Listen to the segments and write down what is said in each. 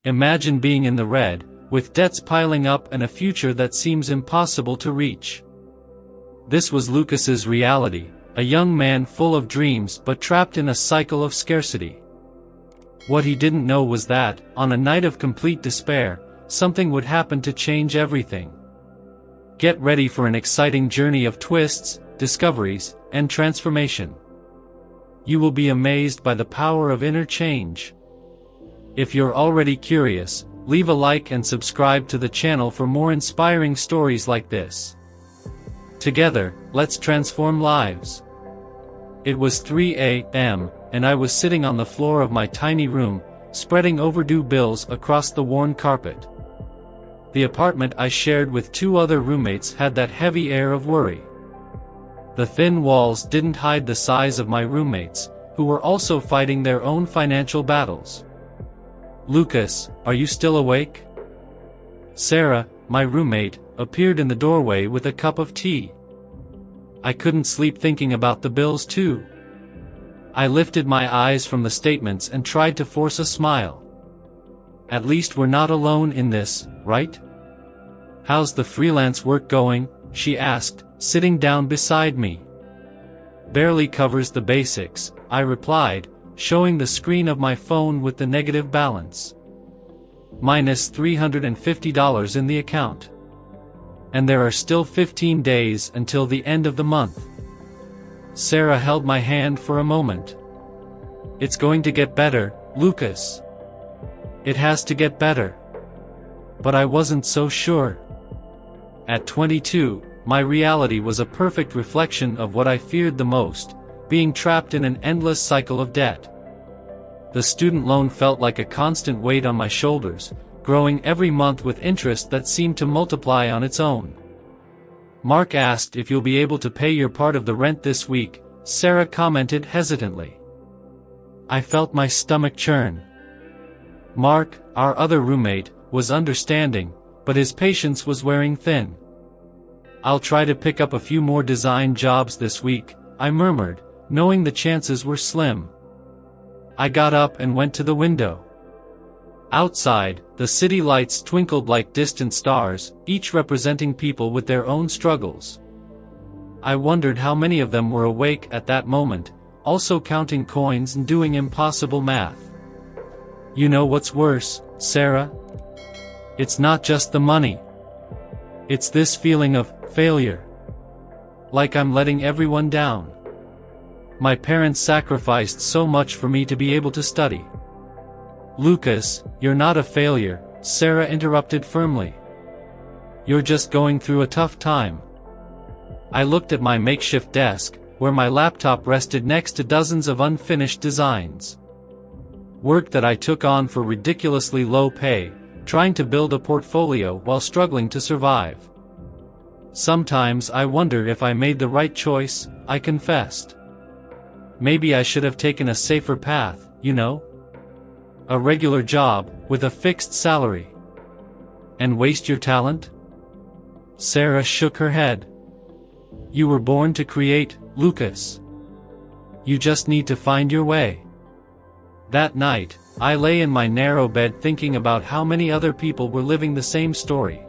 Imagine being in the red, with debts piling up and a future that seems impossible to reach. This was Lucas's reality, a young man full of dreams but trapped in a cycle of scarcity. What he didn't know was that, on a night of complete despair, something would happen to change everything. Get ready for an exciting journey of twists, discoveries, and transformation. You will be amazed by the power of inner change. If you're already curious, leave a like and subscribe to the channel for more inspiring stories like this. Together, let's transform lives. It was 3 a.m., and I was sitting on the floor of my tiny room, spreading overdue bills across the worn carpet. The apartment I shared with 2 other roommates had that heavy air of worry. The thin walls didn't hide the size of my roommates, who were also fighting their own financial battles. "Lucas, are you still awake?" Sarah, my roommate, appeared in the doorway with a cup of tea. I couldn't sleep thinking about the bills too. I lifted my eyes from the statements and tried to force a smile. At least we're not alone in this, right? "How's the freelance work going?" she asked, sitting down beside me. "Barely covers the basics," I replied, showing the screen of my phone with the negative balance. Minus $350 in the account. And there are still 15 days until the end of the month. Sarah held my hand for a moment. "It's going to get better, Lucas. It has to get better." But I wasn't so sure. At 22, my reality was a perfect reflection of what I feared the most, being trapped in an endless cycle of debt. The student loan felt like a constant weight on my shoulders, growing every month with interest that seemed to multiply on its own. "Mark asked if you'll be able to pay your part of the rent this week," Sarah commented hesitantly. I felt my stomach churn. Mark, our other roommate, was understanding, but his patience was wearing thin. "I'll try to pick up a few more design jobs this week," I murmured, knowing the chances were slim. I got up and went to the window. Outside, the city lights twinkled like distant stars, each representing people with their own struggles. I wondered how many of them were awake at that moment, also counting coins and doing impossible math. "You know what's worse, Sarah? It's not just the money. It's this feeling of failure. Like I'm letting everyone down. My parents sacrificed so much for me to be able to study." "Lucas, you're not a failure," Sarah interrupted firmly. "You're just going through a tough time." I looked at my makeshift desk, where my laptop rested next to dozens of unfinished designs. Work that I took on for ridiculously low pay, trying to build a portfolio while struggling to survive. "Sometimes I wonder if I made the right choice," I confessed. "Maybe I should have taken a safer path, you know? A regular job, with a fixed salary. And waste your talent?" Sarah shook her head. "You were born to create, Lucas. You just need to find your way." That night, I lay in my narrow bed thinking about how many other people were living the same story.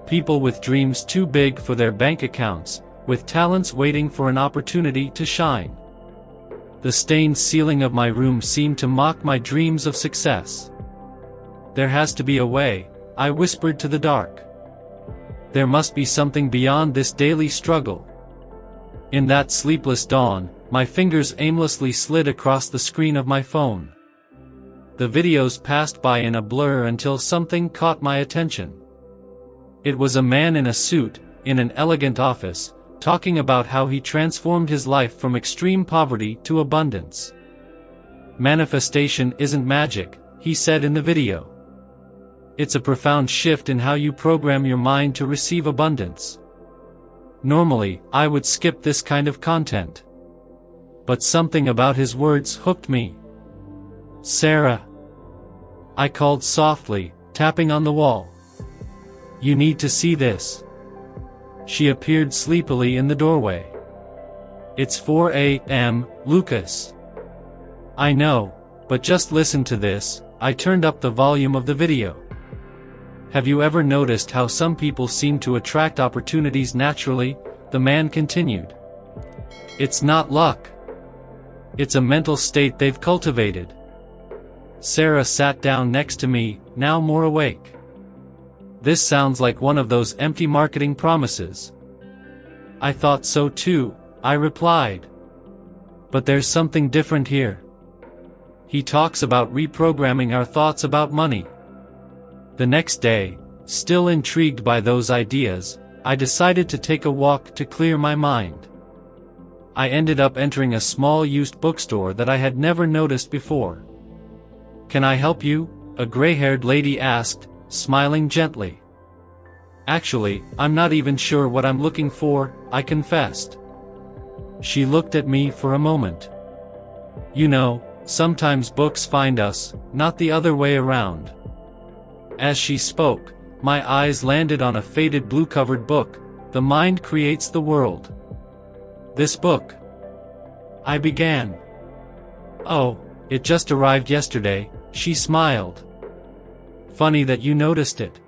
People with dreams too big for their bank accounts, with talents waiting for an opportunity to shine. The stained ceiling of my room seemed to mock my dreams of success. "There has to be a way," I whispered to the dark. "There must be something beyond this daily struggle." In that sleepless dawn, my fingers aimlessly slid across the screen of my phone. The videos passed by in a blur until something caught my attention. It was a man in a suit, in an elegant office, talking about how he transformed his life from extreme poverty to abundance. "Manifestation isn't magic," he said in the video. "It's a profound shift in how you program your mind to receive abundance." Normally, I would skip this kind of content. But something about his words hooked me. "Sarah," I called softly, tapping on the wall. "You need to see this." She appeared sleepily in the doorway. "It's 4 a.m., Lucas." "I know, but just listen to this," I turned up the volume of the video. Have you ever noticed how some people seem to attract opportunities naturally? The man continued. It's not luck. It's a mental state they've cultivated. Sarah sat down next to me, now more awake. This sounds like one of those empty marketing promises. I thought so too, I replied. But there's something different here. He talks about reprogramming our thoughts about money. The next day, still intrigued by those ideas, I decided to take a walk to clear my mind. I ended up entering a small used bookstore that I had never noticed before. Can I help you? A gray-haired lady asked, smiling gently. Actually, I'm not even sure what I'm looking for, I confessed. She looked at me for a moment. You know, sometimes books find us, not the other way around. As she spoke, my eyes landed on a faded blue-covered book, The Mind Creates the World. This book. I began. Oh, it just arrived yesterday, she smiled. Funny that you noticed it.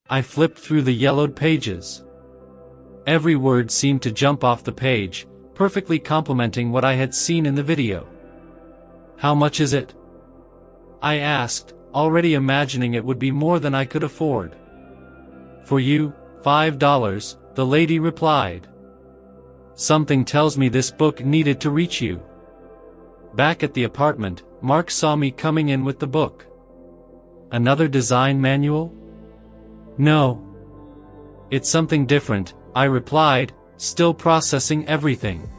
I flipped through the yellowed pages. Every word seemed to jump off the page, perfectly complementing what I had seen in the video. How much is it? I asked, already imagining it would be more than I could afford. For you, $5, the lady replied. Something tells me this book needed to reach you. Back at the apartment, Mark saw me coming in with the book. Another design manual? No. It's something different, I replied, still processing everything.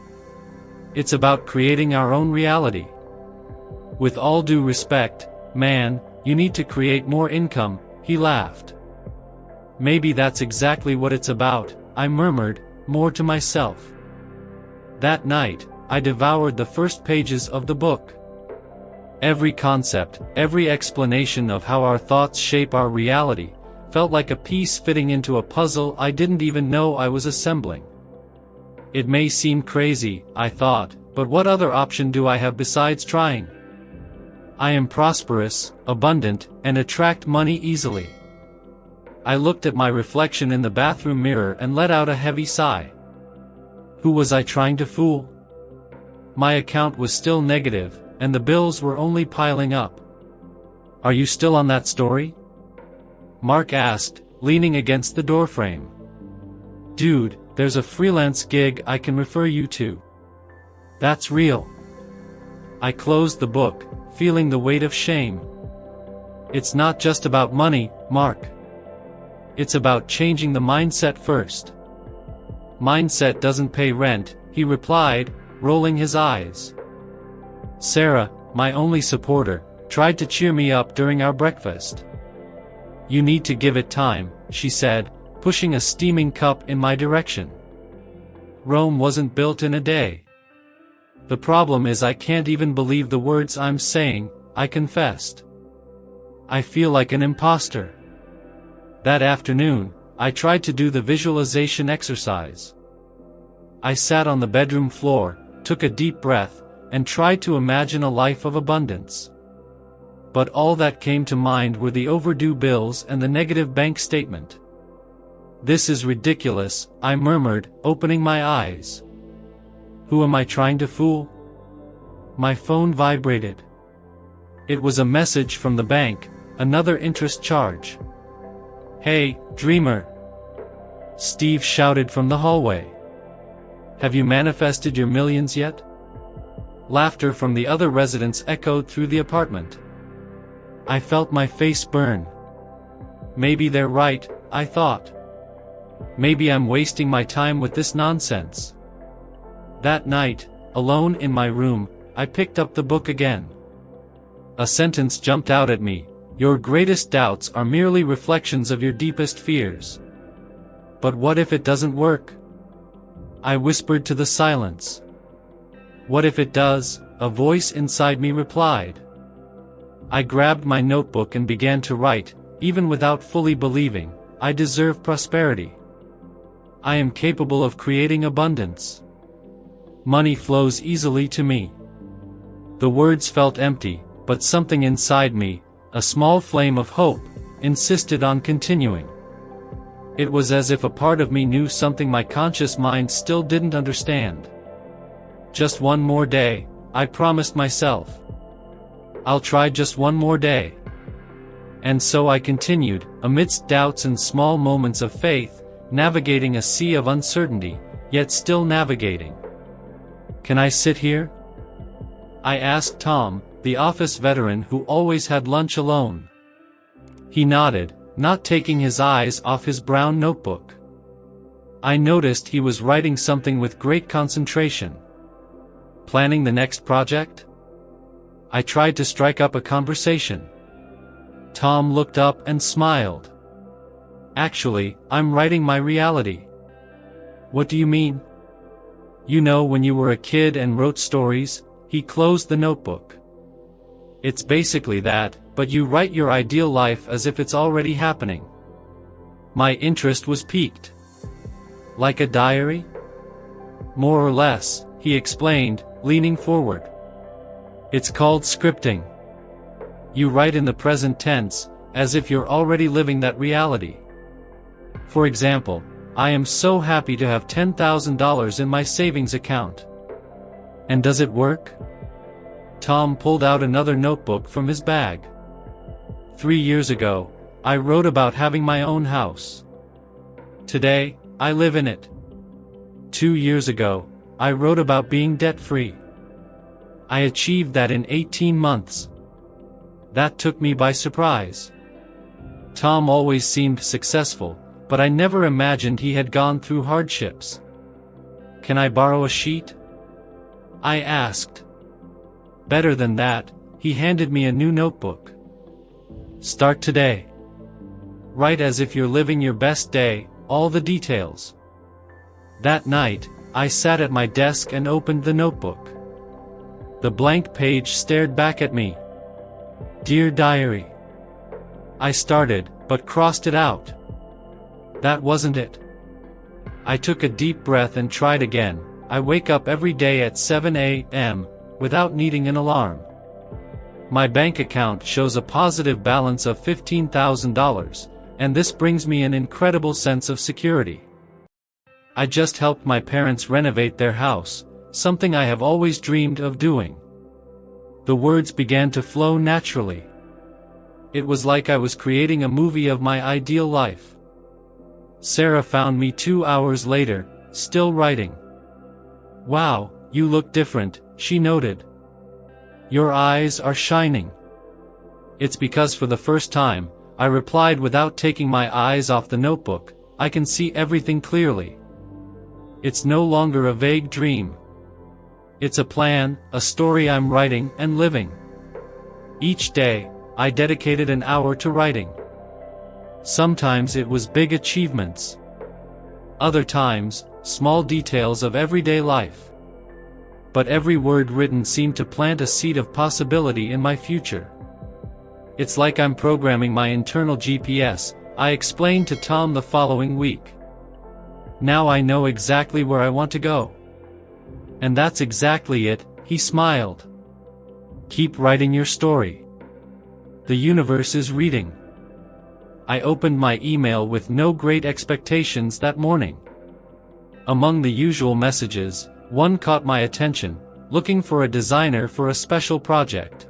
It's about creating our own reality. With all due respect, man, you need to create more income, he laughed. Maybe that's exactly what it's about, I murmured, more to myself. That night, I devoured the first pages of the book. Every concept, every explanation of how our thoughts shape our reality, felt like a piece fitting into a puzzle I didn't even know I was assembling. It may seem crazy, I thought, but what other option do I have besides trying? I am prosperous, abundant, and attract money easily. I looked at my reflection in the bathroom mirror and let out a heavy sigh. Who was I trying to fool? My account was still negative, and the bills were only piling up. Are you still on that story? Mark asked, leaning against the doorframe. Dude, there's a freelance gig I can refer you to. That's real. I closed the book, feeling the weight of shame. It's not just about money, Mark. It's about changing the mindset first. Mindset doesn't pay rent, he replied, rolling his eyes. Sarah, my only supporter, tried to cheer me up during our breakfast. You need to give it time, she said, pushing a steaming cup in my direction. Rome wasn't built in a day. The problem is I can't even believe the words I'm saying, I confessed. I feel like an imposter. That afternoon, I tried to do the visualization exercise. I sat on the bedroom floor, took a deep breath, and tried to imagine a life of abundance. But all that came to mind were the overdue bills and the negative bank statement. This is ridiculous, I murmured, opening my eyes. Who am I trying to fool? My phone vibrated. It was a message from the bank, another interest charge. Hey, dreamer! Steve shouted from the hallway. Have you manifested your millions yet? Laughter from the other residents echoed through the apartment. I felt my face burn. Maybe they're right, I thought. Maybe I'm wasting my time with this nonsense. That night, alone in my room, I picked up the book again. A sentence jumped out at me. Your greatest doubts are merely reflections of your deepest fears. But what if it doesn't work? I whispered to the silence. What if it does? A voice inside me replied. I grabbed my notebook and began to write, even without fully believing, I deserve prosperity. I am capable of creating abundance. Money flows easily to me. The words felt empty, but something inside me, a small flame of hope, insisted on continuing. It was as if a part of me knew something my conscious mind still didn't understand. Just one more day, I promised myself. I'll try just one more day. And so I continued, amidst doubts and small moments of faith, navigating a sea of uncertainty, yet still navigating. "Can I sit here?" I asked Tom, the office veteran who always had lunch alone. He nodded, not taking his eyes off his brown notebook. I noticed he was writing something with great concentration. Planning the next project? I tried to strike up a conversation. Tom looked up and smiled. "Actually, I'm writing my reality." "What do you mean?" "You know, when you were a kid and wrote stories?" He closed the notebook. "It's basically that, but you write your ideal life as if it's already happening." My interest was piqued. "Like a diary?" "More or less," he explained, leaning forward. "It's called scripting. You write in the present tense, as if you're already living that reality. For example, I am so happy to have $10,000 in my savings account." "And does it work?" Tom pulled out another notebook from his bag. 3 years ago, I wrote about having my own house. Today, I live in it. 2 years ago, I wrote about being debt-free. I achieved that in 18 months. That took me by surprise. Tom always seemed successful, but I never imagined he had gone through hardships. "Can I borrow a sheet?" I asked. Better than that, he handed me a new notebook. "Start today. Write as if you're living your best day, all the details." That night, I sat at my desk and opened the notebook. The blank page stared back at me. "Dear Diary." I started, but crossed it out. That wasn't it. I took a deep breath and tried again. I wake up every day at 7 a.m., without needing an alarm. My bank account shows a positive balance of $15,000, and this brings me an incredible sense of security. I just helped my parents renovate their house, something I have always dreamed of doing. The words began to flow naturally. It was like I was creating a movie of my ideal life. Sarah found me 2 hours later, still writing. "Wow, you look different," she noted. "Your eyes are shining." "It's because for the first time," I replied without taking my eyes off the notebook, "I can see everything clearly. It's no longer a vague dream. It's a plan, a story I'm writing and living." Each day, I dedicated an hour to writing. Sometimes it was big achievements. Other times, small details of everyday life. But every word written seemed to plant a seed of possibility in my future. "It's like I'm programming my internal GPS," I explained to Tom the following week. "Now I know exactly where I want to go." "And that's exactly it," he smiled. "Keep writing your story. The universe is reading." I opened my email with no great expectations that morning. Among the usual messages, one caught my attention, looking for a designer for a special project.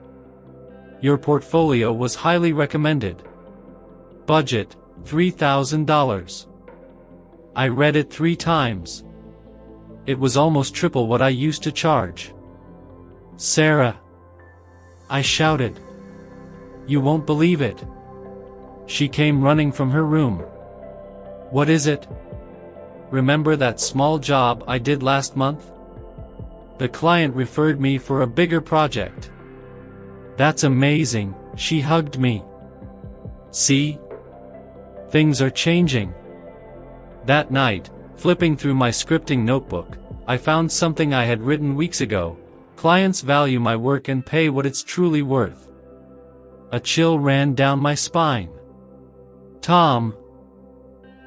"Your portfolio was highly recommended. Budget, $3,000. I read it 3 times. It was almost triple what I used to charge. "Sarah!" I shouted. "You won't believe it." She came running from her room. "What is it?" "Remember that small job I did last month? The client referred me for a bigger project." "That's amazing," she hugged me. "See? Things are changing." That night, flipping through my scripting notebook, I found something I had written weeks ago: "Clients value my work and pay what it's truly worth." A chill ran down my spine. "Tom."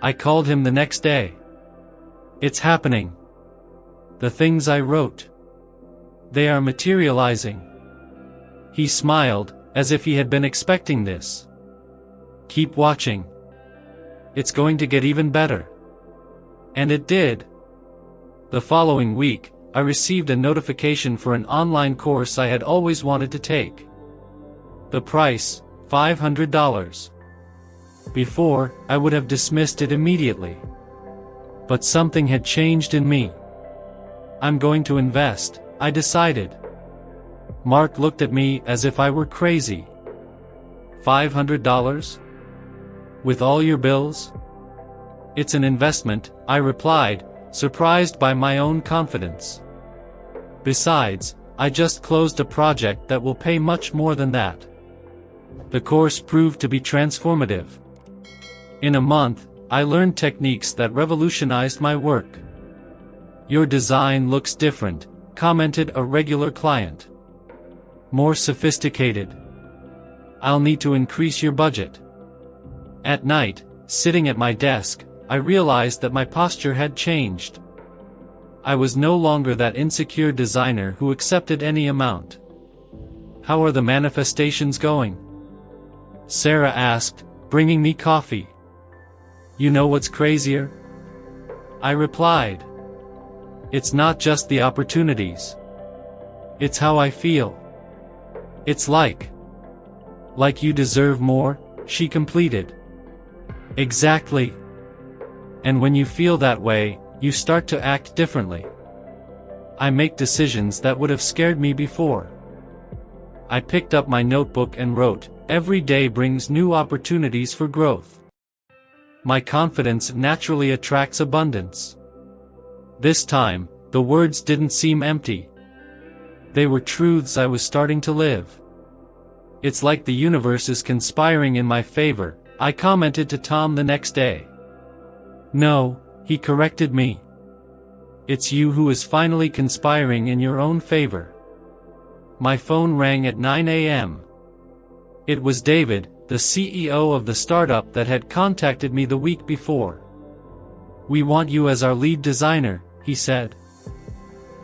I called him the next day. "It's happening. The things I wrote. They are materializing." He smiled, as if he had been expecting this. "Keep watching. It's going to get even better." And it did. The following week, I received a notification for an online course I had always wanted to take. The price, $500. Before, I would have dismissed it immediately. But something had changed in me. "I'm going to invest," I decided. Mark looked at me as if I were crazy. $500? With all your bills? "It's an investment," I replied, surprised by my own confidence. "Besides, I just closed a project that will pay much more than that." The course proved to be transformative. In a month, I learned techniques that revolutionized my work. "Your design looks different," commented a regular client. "More sophisticated. I'll need to increase your budget." At night, sitting at my desk, I realized that my posture had changed. I was no longer that insecure designer who accepted any amount. "How are the manifestations going?" Sarah asked, bringing me coffee. "You know what's crazier?" I replied. "It's not just the opportunities. It's how I feel. It's like you deserve more," she completed. "Exactly. And when you feel that way, you start to act differently. I make decisions that would have scared me before." I picked up my notebook and wrote, "Every day brings new opportunities for growth." My confidence naturally attracts abundance. This time, the words didn't seem empty. They were truths I was starting to live. "It's like the universe is conspiring in my favor," I commented to Tom the next day. "No," he corrected me. "It's you who is finally conspiring in your own favor." My phone rang at 9 a.m. It was David, the CEO of the startup that had contacted me the week before. "We want you as our lead designer," he said.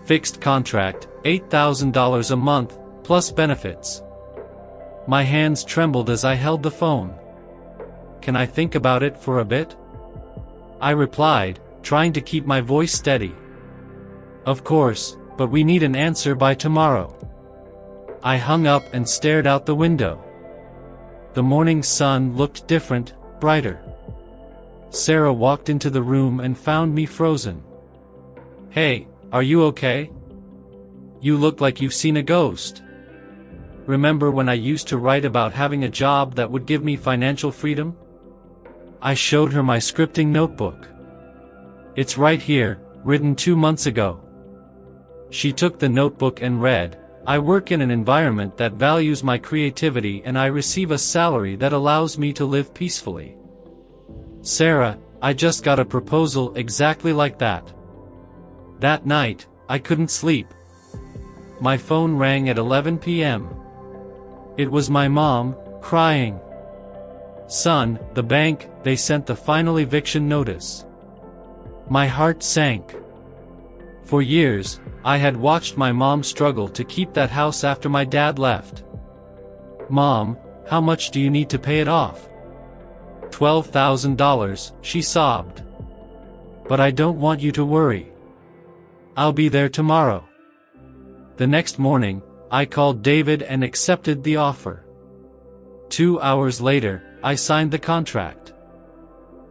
"Fixed contract, $8,000 a month, plus benefits." My hands trembled as I held the phone. "Can I think about it for a bit?" I replied, trying to keep my voice steady. "Of course, but we need an answer by tomorrow." I hung up and stared out the window. The morning sun looked different, brighter. Sarah walked into the room and found me frozen. "Hey, are you okay? You look like you've seen a ghost. Remember when I used to write about having a job that would give me financial freedom?" I showed her my scripting notebook. "It's right here, written 2 months ago." She took the notebook and read, "I work in an environment that values my creativity and I receive a salary that allows me to live peacefully." "Sarah, I just got a proposal exactly like that." That night, I couldn't sleep. My phone rang at 11 p.m. It was my mom, crying. "Son, the bank, they sent the final eviction notice." My heart sank. For years, I had watched my mom struggle to keep that house after my dad left. "Mom, how much do you need to pay it off?" $12,000, she sobbed. "But I don't want you to worry. I'll be there tomorrow." The next morning, I called David and accepted the offer. 2 hours later, I signed the contract.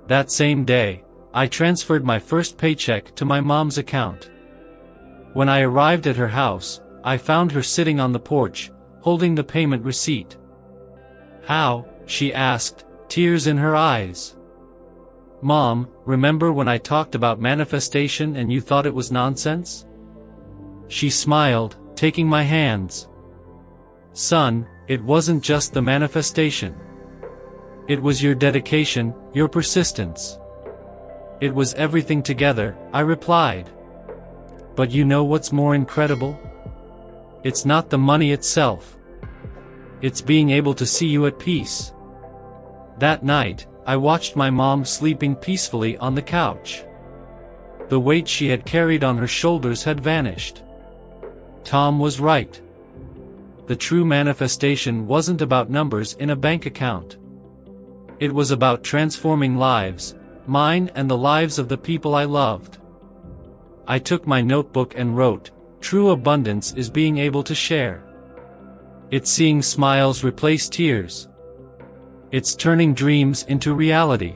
That same day, I transferred my first paycheck to my mom's account. When I arrived at her house, I found her sitting on the porch, holding the payment receipt. "How?" she asked, tears in her eyes. "Mom, remember when I talked about manifestation and you thought it was nonsense?" She smiled, taking my hands. "Son, it wasn't just the manifestation. It was your dedication, your persistence. It was everything together," I replied. "But you know what's more incredible? It's not the money itself. It's being able to see you at peace." That night, I watched my mom sleeping peacefully on the couch. The weight she had carried on her shoulders had vanished. Tom was right. the true manifestation wasn't about numbers in a bank account. It was about transforming lives, mine and the lives of the people I loved. I took my notebook and wrote, "True abundance is being able to share. It's seeing smiles replace tears. It's turning dreams into reality."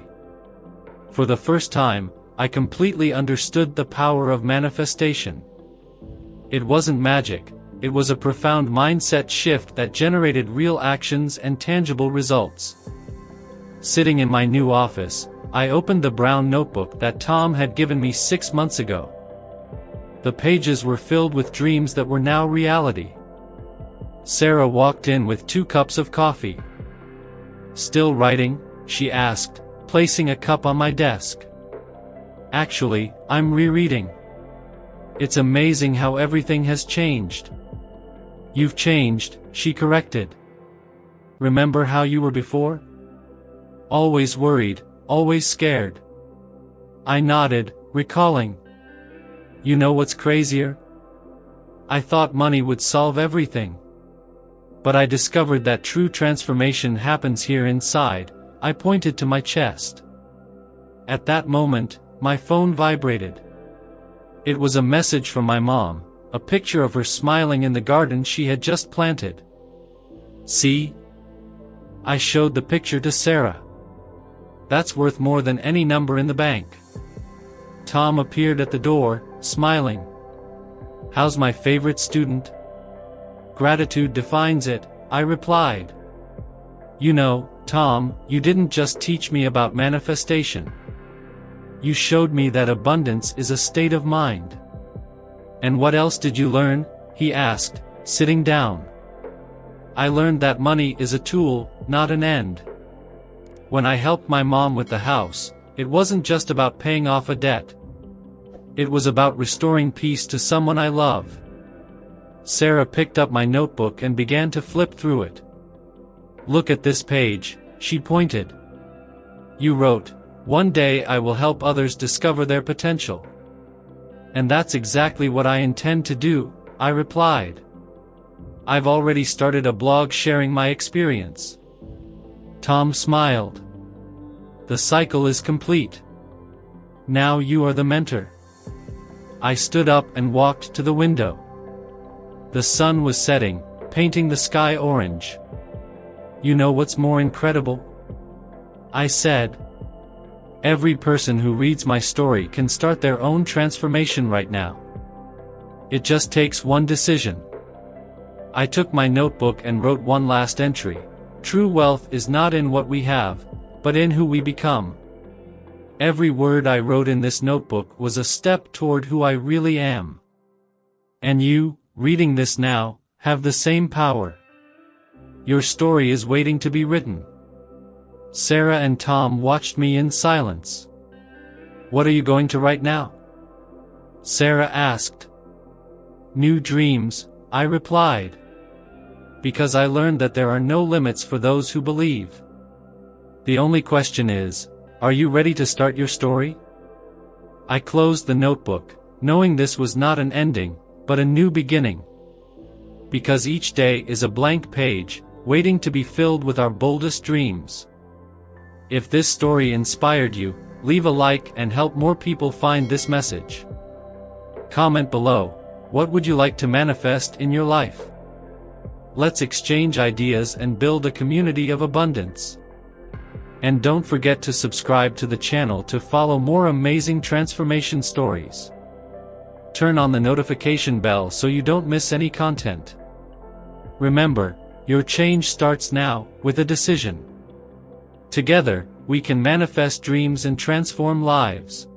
For the first time, I completely understood the power of manifestation. It wasn't magic, it was a profound mindset shift that generated real actions and tangible results. Sitting in my new office, I opened the brown notebook that Tom had given me 6 months ago. The pages were filled with dreams that were now reality. Sarah walked in with 2 cups of coffee. "Still writing?" she asked, placing a cup on my desk. "Actually, I'm rereading. It's amazing how everything has changed." "You've changed," she corrected. "Remember how you were before? Always worried, always scared." I nodded, recalling. "You know what's crazier? I thought money would solve everything. But I discovered that true transformation happens here inside." I pointed to my chest. At that moment, my phone vibrated. It was a message from my mom, a picture of her smiling in the garden she had just planted. "See?" I showed the picture to Sarah. "That's worth more than any number in the bank." Tom appeared at the door, smiling. "How's my favorite student?" "Gratitude defines it," I replied. "You know, Tom, you didn't just teach me about manifestation. You showed me that abundance is a state of mind." "And what else did you learn?" he asked, sitting down. "I learned that money is a tool, not an end. When I helped my mom with the house, it wasn't just about paying off a debt. It was about restoring peace to someone I love." Sarah picked up my notebook and began to flip through it. "Look at this page," she pointed. "You wrote, 'One day I will help others discover their potential.' And that's exactly what I intend to do," I replied. "I've already started a blog sharing my experience." Tom smiled. "The cycle is complete. Now you are the mentor." I stood up and walked to the window. The sun was setting, painting the sky orange. "You know what's more incredible?" I said. "Every person who reads my story can start their own transformation right now. It just takes one decision." I took my notebook and wrote one last entry. "True wealth is not in what we have, but in who we become." Every word I wrote in this notebook was a step toward who I really am. And you, reading this now, have the same power. Your story is waiting to be written. Sarah and Tom watched me in silence. "What are you going to write now?" Sarah asked. "New dreams," I replied. "Because I learned that there are no limits for those who believe. The only question is, are you ready to start your story?" I closed the notebook, knowing this was not an ending, but a new beginning. Because each day is a blank page, waiting to be filled with our boldest dreams. If this story inspired you, leave a like and help more people find this message. Comment below, what would you like to manifest in your life? Let's exchange ideas and build a community of abundance. And don't forget to subscribe to the channel to follow more amazing transformation stories. Turn on the notification bell so you don't miss any content. Remember, your change starts now, with a decision. Together, we can manifest dreams and transform lives.